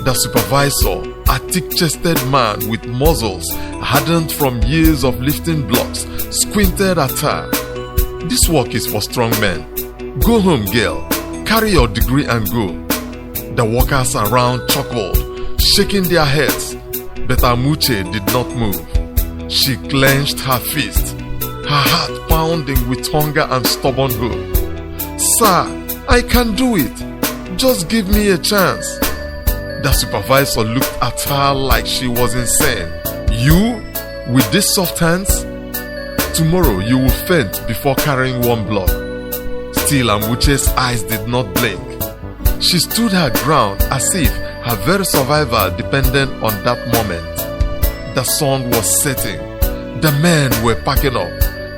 The supervisor, a thick-chested man with muscles hardened from years of lifting blocks, squinted at her. This work is for strong men. Go home, girl. Carry your degree and go. The workers around chuckled, shaking their heads, but Amuche did not move. She clenched her fist, her heart pounding with hunger and stubborn hope. Sir, I can do it. Just give me a chance. The supervisor looked at her like she was insane. You? With these soft hands? Tomorrow you will faint before carrying one block. Still, Amuche's eyes did not blink. She stood her ground as if her very survival depended on that moment. The sun was setting. The men were packing up.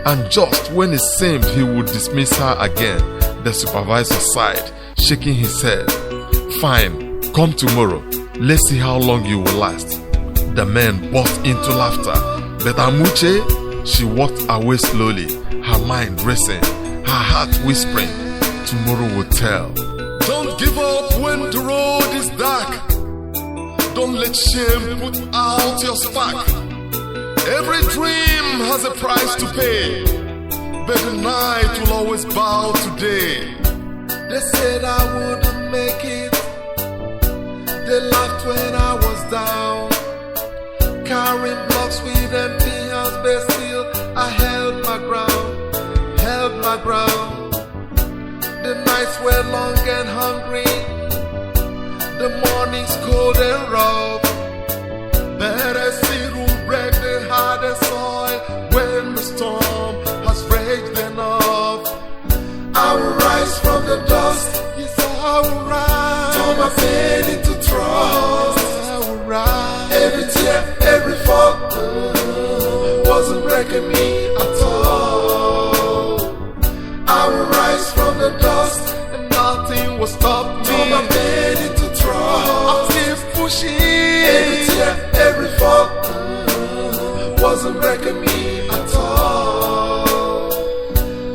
And just when it seemed he would dismiss her again, the supervisor sighed, shaking his head. Fine, come tomorrow. Let's see how long you will last. The men burst into laughter. But Amuche, she walked away slowly, her mind racing, her heart whispering, tomorrow will tell. Don't give up when the road is dark. Don't let shame put out your spark. Every dream has a price to pay, but the night will always bow today. They said I wouldn't make it. They laughed when I was down, carrying blocks with empty hands, but still I held my ground, held my ground. The nights were long and hungry, the mornings cold and rough, but I still will break the hardest soil when the storm has raged enough. I will rise from the dust, yes I will rise, turn my pain into trust. I will rise. Every tear, every fall wasn't breaking me at all. I will rise from the dust, and nothing will stop me. Turn my pain into trust. I'll keep pushing. Every tear, every fall wasn't breaking me at all.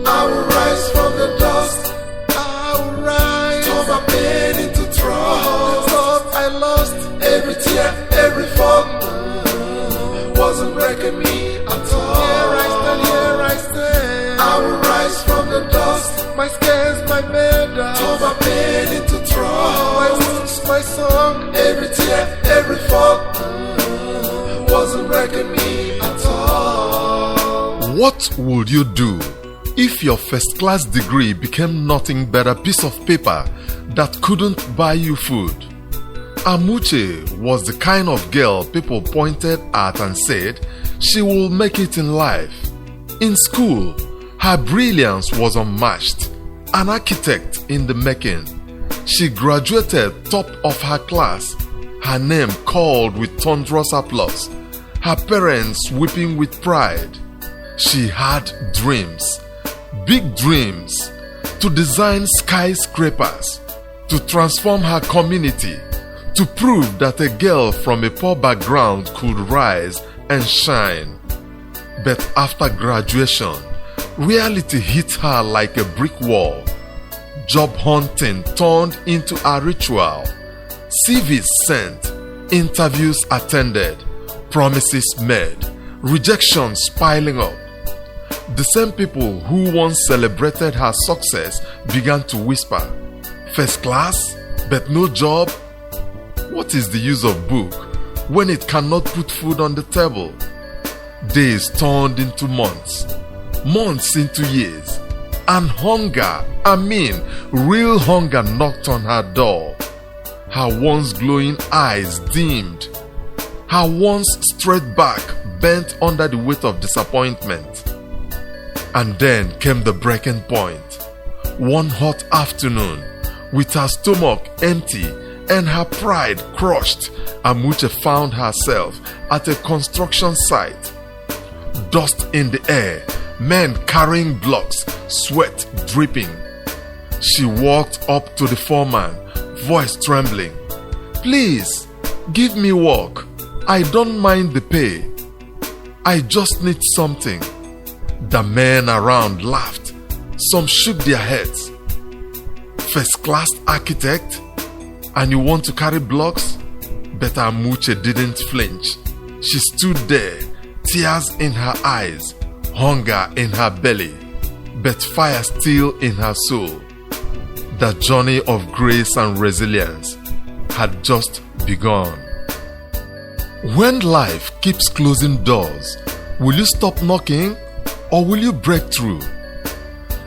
I will rise from the dust. I will rise. Turn my pain into trust. I lost. Every tear, every fall wasn't breaking me at all. Here I stand. I will rise from the dust. My scars, my medal. Turn my pain into trust. My wounds, my song. Every tear, every fall wasn't breaking me at all. What would you do if your first-class degree became nothing but a piece of paper that couldn't buy you food? Amuche was the kind of girl people pointed at and said she will make it in life. In school, her brilliance was unmatched, an architect in the making. She graduated top of her class, her name called with thunderous applause, her parents weeping with pride. She had dreams, big dreams, to design skyscrapers, to transform her community, to prove that a girl from a poor background could rise and shine. But after graduation, reality hit her like a brick wall. Job hunting turned into a ritual. CVs sent, interviews attended, promises made, rejections piling up. The same people who once celebrated her success began to whisper, first class, but no job? What is the use of book when it cannot put food on the table? Days turned into months, months into years, and hunger, real hunger knocked on her door. Her once glowing eyes dimmed, her once straight back bent under the weight of disappointment. And then came the breaking point. One hot afternoon, with her stomach empty and her pride crushed, Amuche found herself at a construction site. Dust in the air, men carrying blocks, sweat dripping. She walked up to the foreman, voice trembling. Please, give me work. I don't mind the pay. I just need something. The men around laughed. Some shook their heads. First-class architect? And you want to carry blocks? But Amuche didn't flinch. She stood there, tears in her eyes, hunger in her belly, but fire still in her soul. The journey of grace and resilience had just begun. When life keeps closing doors, will you stop knocking or will you break through?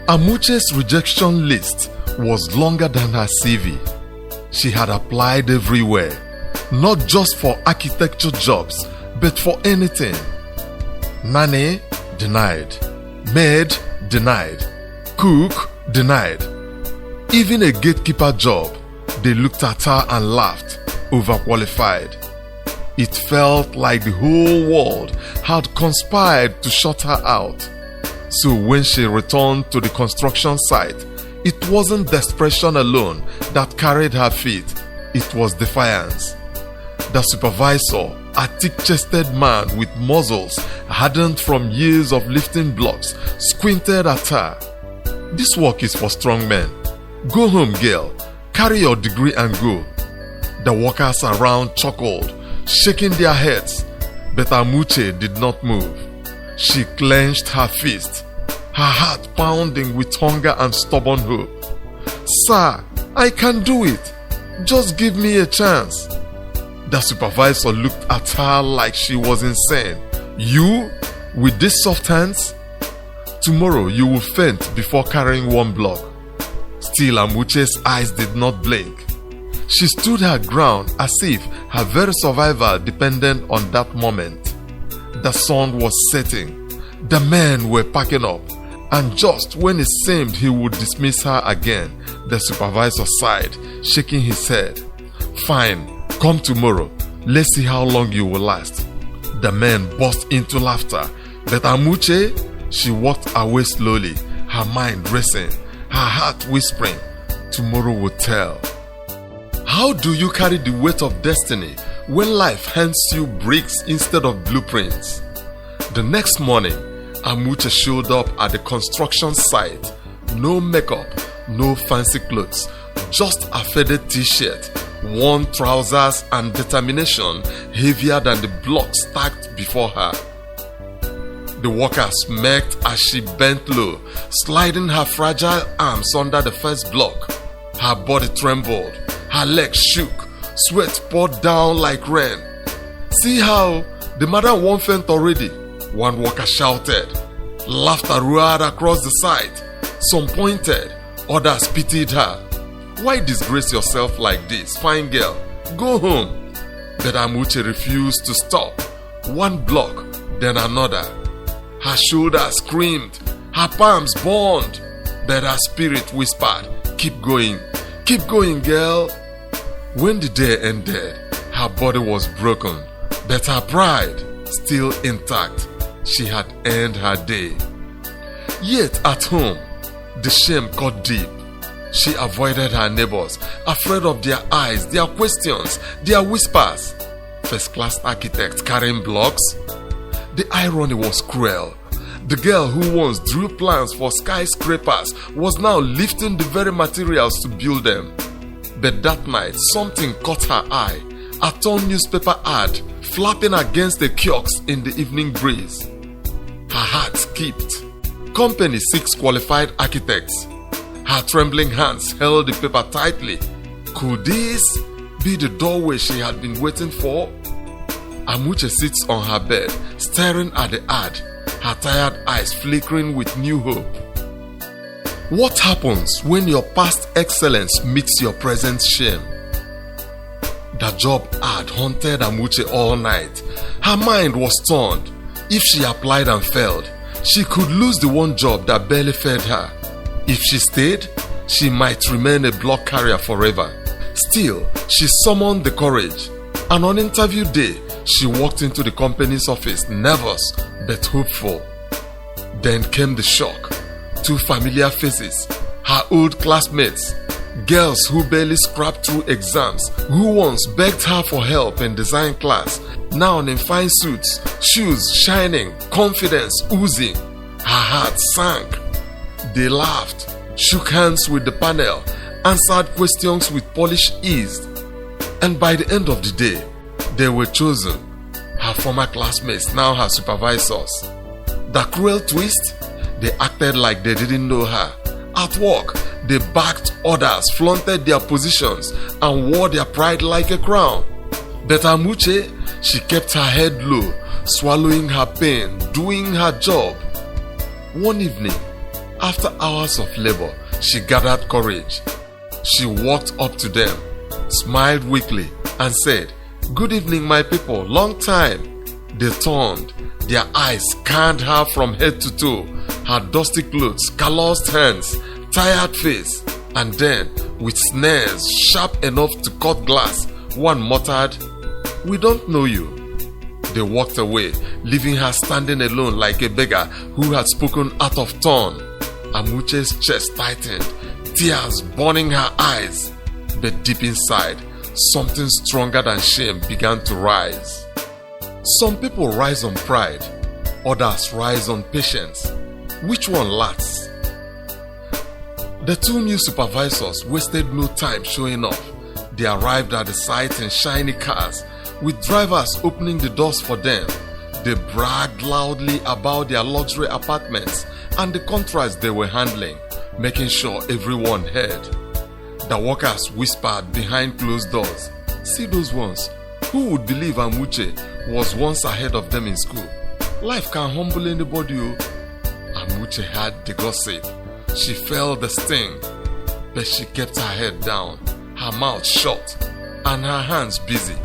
Amuche's rejection list was longer than her CV. She had applied everywhere, not just for architecture jobs, but for anything. Nanny, denied. Maid, denied. Cook, denied. Even a gatekeeper job, they looked at her and laughed, overqualified. It felt like the whole world had conspired to shut her out. So when she returned to the construction site, it wasn't desperation alone that carried her feet, it was defiance. The supervisor, a thick-chested man with muscles hardened from years of lifting blocks, squinted at her. This work is for strong men. Go home, girl. Carry your degree and go. The workers around chuckled, shaking their heads, but Amuche did not move. She clenched her fist, her heart pounding with hunger and stubborn hope. Sir, I can do it. Just give me a chance. The supervisor looked at her like she was insane. You? With these soft hands? Tomorrow you will faint before carrying one block. Still, Amuche's eyes did not blink. She stood her ground as if her very survival depended on that moment. The sun was setting. The men were packing up. And just when it seemed he would dismiss her again, the supervisor sighed, shaking his head. Fine, come tomorrow. Let's see how long you will last. The men burst into laughter. But Amuche, she walked away slowly, her mind racing, her heart whispering, tomorrow will tell. How do you carry the weight of destiny when life hands you bricks instead of blueprints? The next morning, Amuche showed up at the construction site. No makeup, no fancy clothes, just a faded t-shirt, worn trousers and determination heavier than the blocks stacked before her. The workers smirked as she bent low, sliding her fragile arms under the first block. Her body trembled, her legs shook, sweat poured down like rain. See how the madam won't faint already, one worker shouted. Laughter roared across the site. Some pointed, others pitied her. Why disgrace yourself like this, fine girl? Go home. But Amuche refused to stop. One block, then another. Her shoulders screamed, her palms burned, but her spirit whispered, keep going, girl. When the day ended, her body was broken, but her pride still intact. She had earned her day. Yet at home, the shame cut deep. She avoided her neighbors, afraid of their eyes, their questions, their whispers. First-class architects carrying blocks? The irony was cruel. The girl who once drew plans for skyscrapers was now lifting the very materials to build them. But that night, something caught her eye. A torn newspaper ad flapping against the kiosks in the evening breeze. Her heart skipped. Company seeks qualified architects. Her trembling hands held the paper tightly. Could this be the doorway she had been waiting for? Amuche sits on her bed, staring at the ad, her tired eyes flickering with new hope. What happens when your past excellence meets your present shame? The job ad haunted Amuche all night. Her mind was turned. If she applied and failed, she could lose the one job that barely fed her. If she stayed, she might remain a block carrier forever. Still, she summoned the courage. And on interview day, she walked into the company's office, nervous but hopeful. Then came the shock. Two familiar faces, her old classmates, girls who barely scrapped through exams, who once begged her for help in design class, now in fine suits, shoes shining, confidence oozing. Her heart sank. They laughed, shook hands with the panel, answered questions with polished ease. And by the end of the day, They were chosen. Her former classmates, now her supervisors. The cruel twist? They acted like they didn't know her. At work, they backed others, flaunted their positions, and wore their pride like a crown. But Amuche, she kept her head low, swallowing her pain, doing her job. One evening, after hours of labor, she gathered courage. She walked up to them, smiled weakly, and said, "Good evening, my people, long time." They turned, their eyes scanned her from head to toe, her dusty clothes, calloused hands, tired face, and then, with snares sharp enough to cut glass, one muttered, "We don't know you." They walked away, leaving her standing alone like a beggar who had spoken out of turn. Amuche's chest tightened, tears burning her eyes. But deep inside, something stronger than shame began to rise. Some people rise on pride, others rise on patience. Which one lasts? The two new supervisors wasted no time showing up. They arrived at the site in shiny cars, with drivers opening the doors for them. They bragged loudly about their luxury apartments and the contracts they were handling, making sure everyone heard. The workers whispered behind closed doors, "See those ones? Who would believe Amuche was once ahead of them in school? Life can humble anybody." Amuche heard the gossip. She felt the sting, but she kept her head down, her mouth shut, and her hands busy,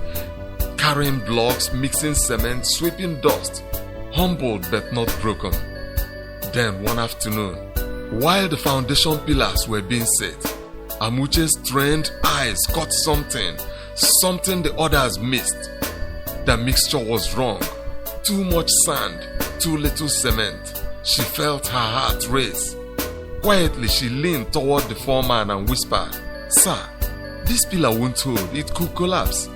carrying blocks, mixing cement, sweeping dust, humbled but not broken. Then one afternoon, while the foundation pillars were being set, Amuche's trained eyes caught something the others missed. The mixture was wrong. Too much sand, too little cement. She felt her heart race. Quietly, she leaned toward the foreman and whispered, "Sir, this pillar won't hold. It could collapse."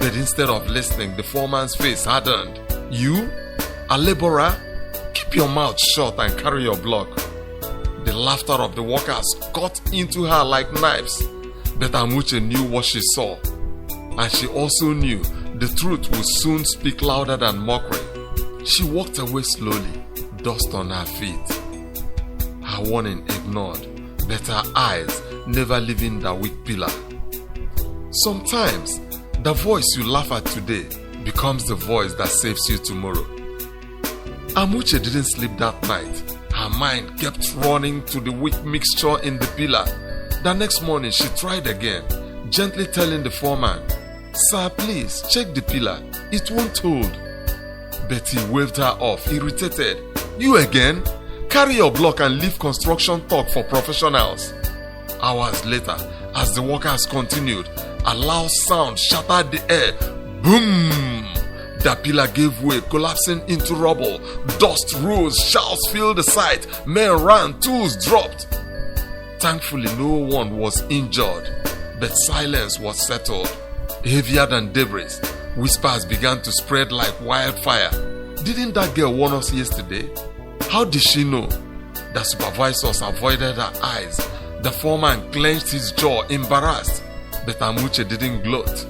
But instead of listening, the foreman's face hardened. "You? A laborer? Keep your mouth shut and carry your block." The laughter of the workers cut into her like knives. But Amuche knew what she saw. And she also knew the truth would soon speak louder than mockery. She walked away slowly, dust on her feet. Her warning ignored, but her eyes never leaving the weak pillar. Sometimes, the voice you laugh at today becomes the voice that saves you tomorrow. Amuche didn't sleep that night. Her mind kept running to the weak mixture in the pillar. The next morning, she tried again, gently telling the foreman, "Sir, please, check the pillar. It won't hold." But he waved her off, irritated. "You again? Carry your block and leave construction talk for professionals." Hours later, as the workers continued, a loud sound shattered the air. Boom! The pillar gave way, collapsing into rubble. Dust rose, shouts filled the site. Men ran, tools dropped. Thankfully, no one was injured, but silence was settled. Heavier than debris, whispers began to spread like wildfire. "Didn't that girl warn us yesterday? How did she know?" The supervisors avoided her eyes. The foreman clenched his jaw, embarrassed. But Amuche didn't gloat.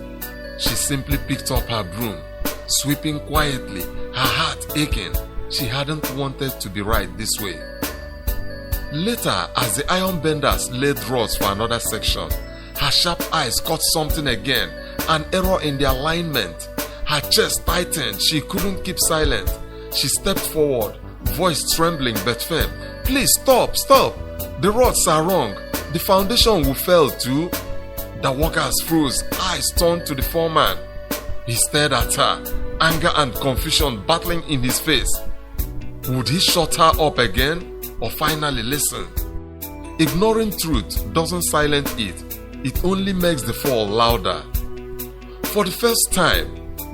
She simply picked up her broom, sweeping quietly, her heart aching. She hadn't wanted to be right this way. Later, as the iron benders laid rods for another section, her sharp eyes caught something again, an error in the alignment. Her chest tightened. She couldn't keep silent. She stepped forward, voice trembling but firm. "Please stop, stop. The rods are wrong. The foundation will fail too." The workers froze, eyes turned to the foreman. He stared at her, anger and confusion battling in his face. Would he shut her up again or finally listen? Ignoring truth doesn't silence it. It only makes the fall louder. For the first time,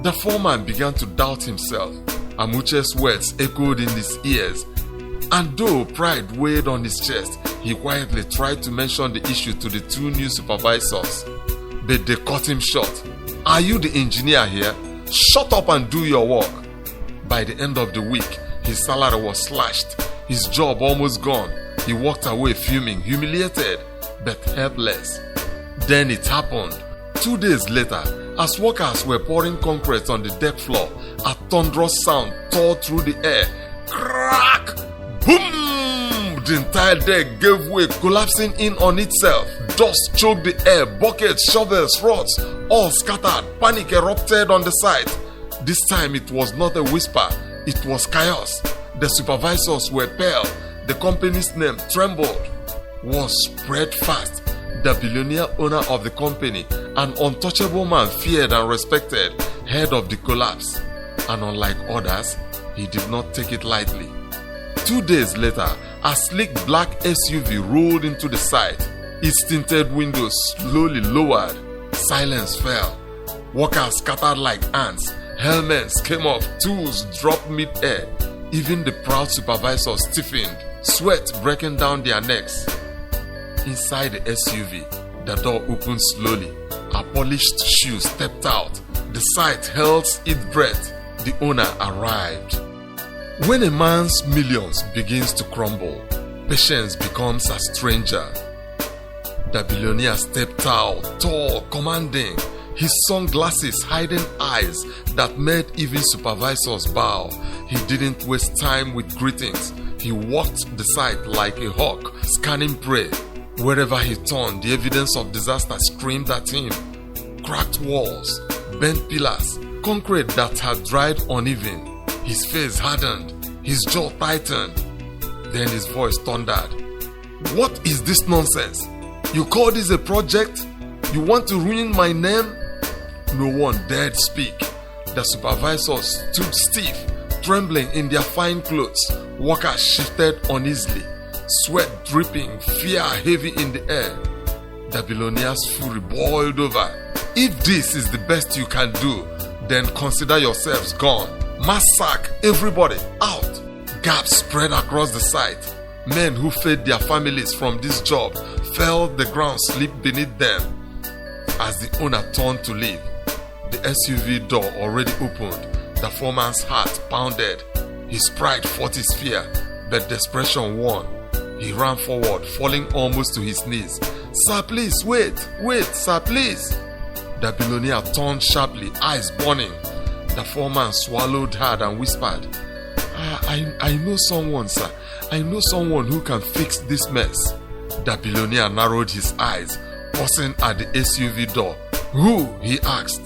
the foreman began to doubt himself. Amuche's words echoed in his ears. And though pride weighed on his chest, he quietly tried to mention the issue to the two new supervisors. But they cut him short. "Are you the engineer here? Shut up and do your work." By the end of the week, his salary was slashed, his job almost gone. He walked away fuming, humiliated, but helpless. Then it happened. 2 days later, As workers were pouring concrete on the deck floor, a thunderous sound tore through the air. Crack! Boom! The entire deck gave way, collapsing in on itself. Dust choked the air, buckets, shovels, rods, all scattered. Panic erupted on the site. This time it was not a whisper, it was chaos. The supervisors were pale, the company's name trembled. Word spread fast. The billionaire owner of the company, an untouchable man feared and respected, heard of the collapse. And unlike others, he did not take it lightly. 2 days later, a sleek black SUV rolled into the site. Its tinted windows slowly lowered. Silence fell. Workers scattered like ants. Helmets came off. Tools dropped mid-air. Even the proud supervisors stiffened, sweat breaking down their necks. Inside the SUV, the door opened slowly. A polished shoe stepped out. The site held its breath. The owner arrived. When a man's millions begins to crumble, patience becomes a stranger. The billionaire stepped out, tall, commanding, his sunglasses hiding eyes that made even supervisors bow. He didn't waste time with greetings. He walked the site like a hawk, scanning prey. Wherever he turned, the evidence of disaster screamed at him. Cracked walls, bent pillars, concrete that had dried uneven. His face hardened, his jaw tightened. Then his voice thundered. "What is this nonsense? You call this a project? You want to ruin my name?" No one dared speak. The supervisors stood stiff, trembling in their fine clothes. Workers shifted uneasily, sweat dripping, fear heavy in the air. The billionaire's fury boiled over. "If this is the best you can do, then consider yourselves gone. Mass sack everybody out." Gaps spread across the site. Men who fed their families from this job felt the ground slip beneath them. As the owner turned to leave, the SUV door already opened. The foreman's heart pounded. His pride fought his fear, but desperation won. He ran forward, falling almost to his knees. "Sir, please, wait, sir, please." The billionaire turned sharply, eyes burning. The foreman swallowed hard and whispered, I know someone, sir. I know someone who can fix this mess." The billionaire narrowed his eyes, pausing at the SUV door. "Who?" he asked.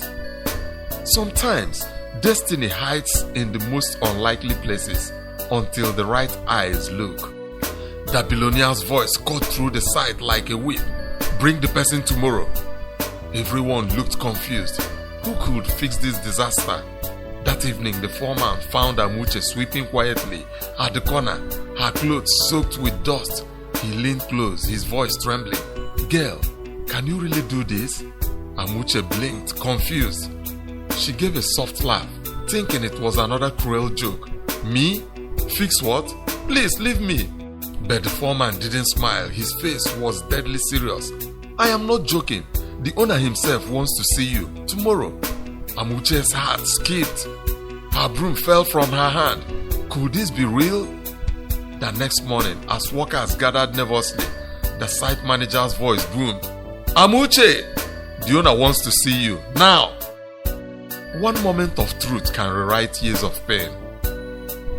Sometimes, destiny hides in the most unlikely places until the right eyes look. The billionaire's voice cut through the site like a whip. "Bring the person tomorrow." Everyone looked confused. Who could fix this disaster? That evening, the foreman found Amuche sweeping quietly at the corner, her clothes soaked with dust. He leaned close, his voice trembling. "Girl, can you really do this?" Amuche blinked, confused. She gave a soft laugh, thinking it was another cruel joke. "Me? Fix what? Please leave me." But the foreman didn't smile. His face was deadly serious. "I am not joking. The owner himself wants to see you tomorrow." Amuche's heart skipped. Her broom fell from her hand. Could this be real? The next morning, as workers gathered nervously, the site manager's voice boomed. "Amuche! The owner wants to see you now." One moment of truth can rewrite years of pain.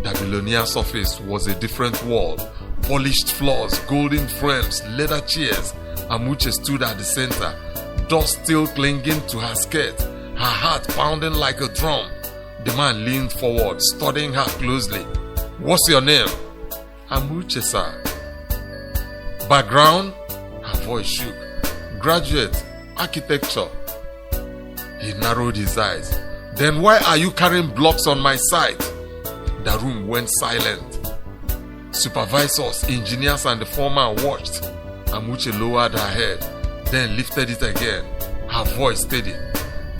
The billionaire's office was a different world. Polished floors, golden frames, leather chairs. Amuche stood at the center, dust still clinging to her skirt, her heart pounding like a drum. The man leaned forward, studying her closely. "What's your name?" "Amuche, sir." "Background?" Her voice shook. "Graduate, architecture." He narrowed his eyes. "Then why are you carrying blocks on my site?" The room went silent. Supervisors, engineers, and the foreman watched. Amuche lowered her head, then lifted it again, her voice steady.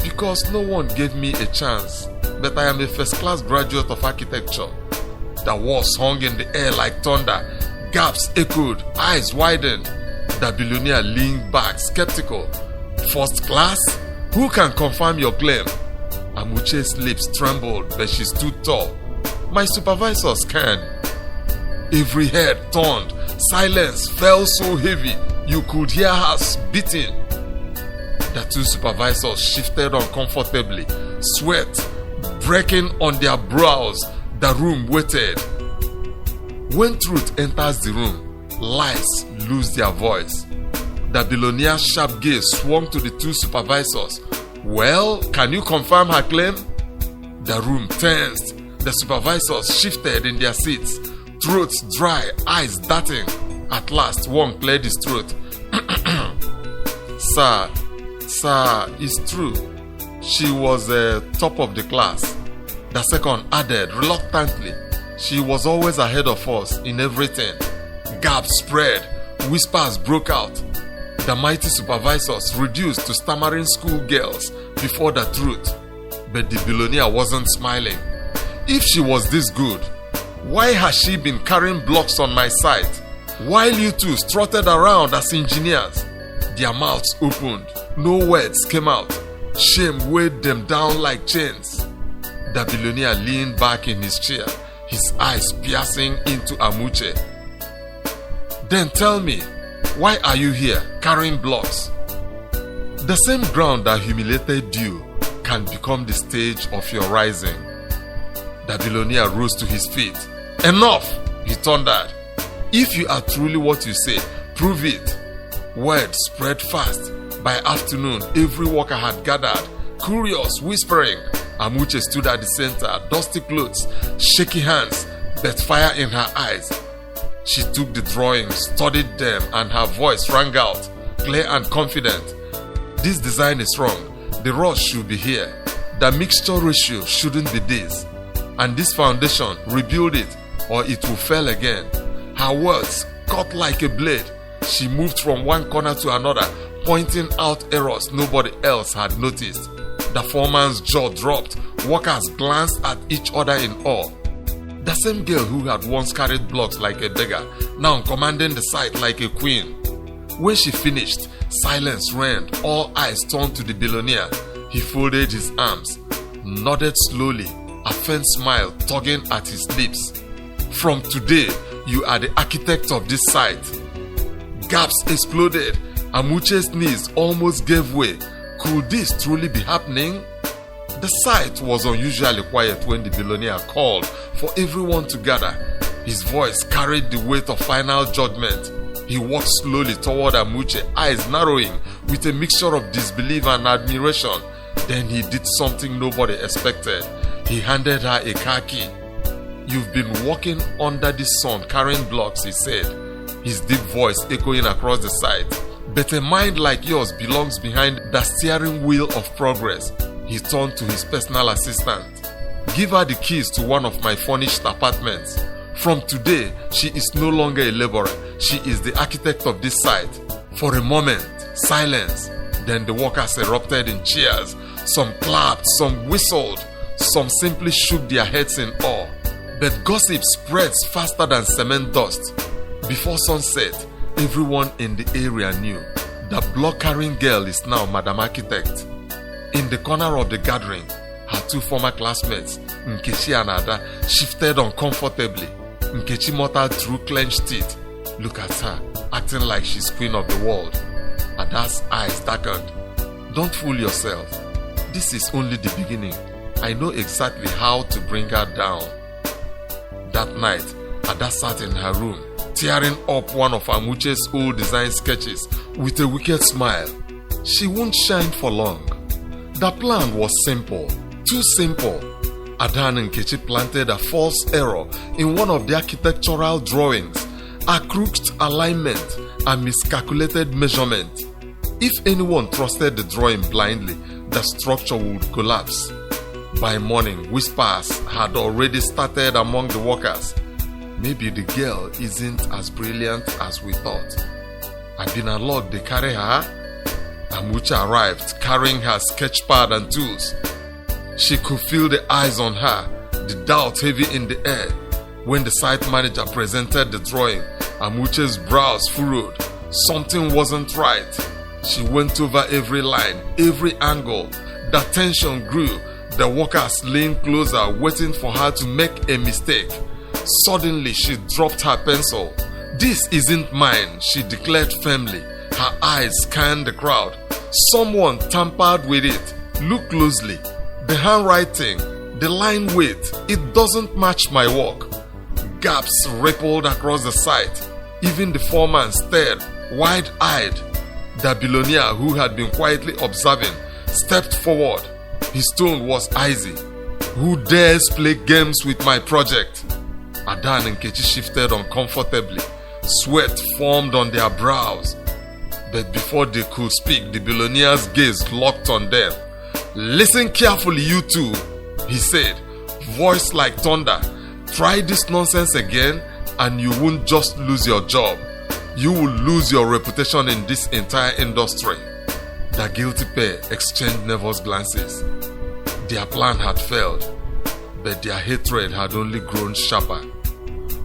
"Because no one gave me a chance, but I am a first-class graduate of architecture." The words hung in the air like thunder. Gaps echoed, eyes widened. The billionaire leaned back, skeptical. "First class? Who can confirm your claim?" Amuche's lips trembled, but she stood tall. "My supervisors can." Every head turned. Silence fell so heavy you could hear her beating. The two supervisors shifted uncomfortably, sweat breaking on their brows. The room waited. When truth enters the room, lies lose their voice. The billionaire's sharp gaze swung to the two supervisors. Well, can you confirm her claim? The room tensed. The supervisors shifted in their seats, throats dry, eyes darting. At last, one cleared his throat. Sir, it's true. She was top of the class. The second added reluctantly, she was always ahead of us in everything. Gaps spread, whispers broke out. The mighty supervisors reduced to stammering schoolgirls before the truth. But the billionaire wasn't smiling. If she was this good, why has she been carrying blocks on my site, while you two strutted around as engineers? Their mouths opened, no words came out. Shame weighed them down like chains. The billionaire leaned back in his chair, his eyes piercing into Amuche. Then tell me, why are you here carrying blocks? The same ground that humiliated you can become the stage of your rising. The billionaire rose to his feet. Enough, he thundered. If you are truly what you say, prove it. Word spread fast. By afternoon, every worker had gathered, curious, whispering. Amuche stood at the center, dusty clothes, shaky hands, but fire in her eyes. She took the drawings, studied them, and her voice rang out, clear and confident. This design is wrong. The rust should be here. The mixture ratio shouldn't be this. And this foundation, rebuild it, or it will fail again. Her words cut like a blade. She moved from one corner to another, pointing out errors nobody else had noticed. The foreman's jaw dropped. Workers glanced at each other in awe. The same girl who had once carried blocks like a beggar, now commanding the site like a queen. When she finished, silence reigned. All eyes turned to the billionaire. He folded his arms, nodded slowly, a faint smile tugging at his lips. From today, you are the architect of this site. Gaps exploded. Amuche's knees almost gave way. Could this truly be happening? The site was unusually quiet when the billionaire called for everyone to gather. His voice carried the weight of final judgment. He walked slowly toward Amuche, eyes narrowing with a mixture of disbelief and admiration. Then he did something nobody expected. He handed her a car key. You've been walking under the sun carrying blocks, he said, his deep voice echoing across the site. But a mind like yours belongs behind the steering wheel of progress. He turned to his personal assistant. Give her the keys to one of my furnished apartments. From today, she is no longer a laborer. She is the architect of this site. For a moment, silence. Then the workers erupted in cheers. Some clapped, some whistled, some simply shook their heads in awe. But gossip spreads faster than cement dust. Before sunset, everyone in the area knew the block-carrying girl is now Madam Architect. In the corner of the gathering, her two former classmates, Nkechi and Ada, shifted uncomfortably. Nkechi muttered through clenched teeth, "Look at her, acting like she's queen of the world." Ada's eyes darkened. "Don't fool yourself. This is only the beginning. I know exactly how to bring her down." That night, Ada sat in her room, tearing up one of Amuche's old design sketches with a wicked smile. She won't shine for long. The plan was simple, too simple. Ada and Nkechi planted a false error in one of the architectural drawings, a crooked alignment, a miscalculated measurement. If anyone trusted the drawing blindly, the structure would collapse. By morning, whispers had already started among the workers. Maybe the girl isn't as brilliant as we thought. I've been unlocked, they carry her. Amuche arrived, carrying her sketch pad and tools. She could feel the eyes on her, the doubt heavy in the air. When the site manager presented the drawing, Amuche's brows furrowed. Something wasn't right. She went over every line, every angle. The tension grew. The workers leaned closer, waiting for her to make a mistake. Suddenly, she dropped her pencil. "This isn't mine," she declared firmly. Her eyes scanned the crowd. Someone tampered with it. Look closely. The handwriting, the line weight, it doesn't match my work. Gaps rippled across the site. Even the foreman stared, wide-eyed. The billionaire, who had been quietly observing, stepped forward. His tone was icy. Who dares play games with my project? Adan and Kechi shifted uncomfortably. Sweat formed on their brows. But before they could speak, the billionaire's gaze locked on them. Listen carefully, you two, he said, voice like thunder. Try this nonsense again and you won't just lose your job. You will lose your reputation in this entire industry. The guilty pair exchanged nervous glances. Their plan had failed, but their hatred had only grown sharper.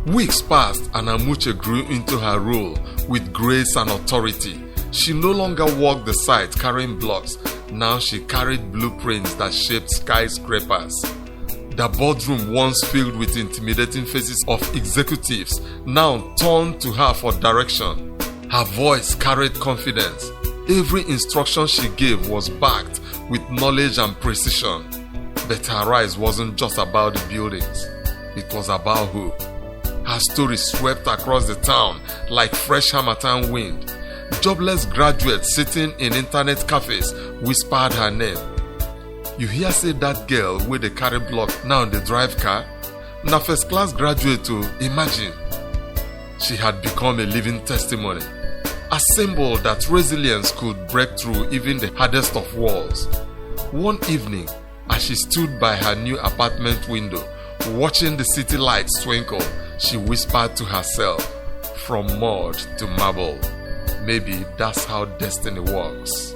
Weeks passed and Amuche grew into her role with grace and authority. She no longer walked the site carrying blocks. Now she carried blueprints that shaped skyscrapers. The boardroom, once filled with intimidating faces of executives, now turned to her for direction. Her voice carried confidence. Every instruction she gave was backed with knowledge and precision. But her rise wasn't just about the buildings. It was about who. Her story swept across the town like fresh harmattan wind. Jobless graduates sitting in internet cafes whispered her name. You hear say that girl with the carry block now in the drive car? Na first class graduate to imagine. She had become a living testimony. A symbol that resilience could break through even the hardest of walls. One evening, as she stood by her new apartment window, watching the city lights twinkle, she whispered to herself, from mud to marble. Maybe that's how destiny works.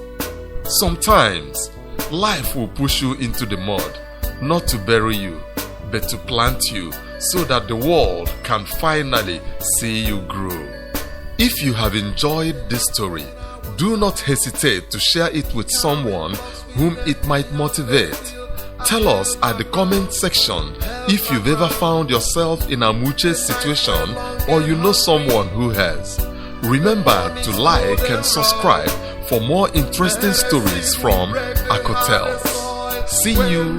Sometimes, life will push you into the mud, not to bury you, but to plant you so that the world can finally see you grow. If you have enjoyed this story, do not hesitate to share it with someone whom it might motivate. Tell us at the comment section if you've ever found yourself in Amuche's situation or you know someone who has. Remember to like and subscribe for more interesting stories from Akotel. See you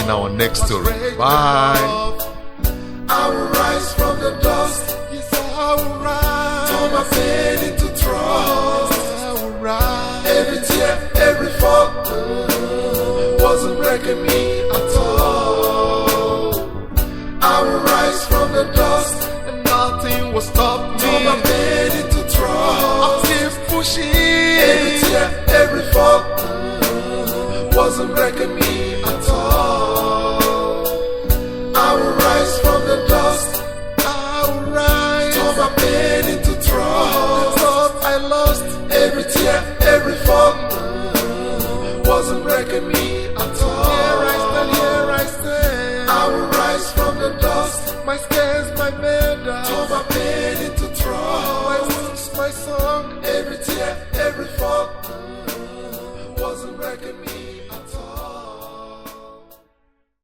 in our next story. Bye. I will rise from the dust. Yes, I will rise. Turn my pain into trust. I will rise. Every tear, every fall wasn't breaking me at all. I will rise from the dust, And nothing will stop me. turn my pain into I'll trust. keep pushing. Every tear, every fall wasn't breaking me at all. I will rise from the dust, I will rise. turn my pain into trust. Thought I lost. Every tear, every fall wasn't breaking me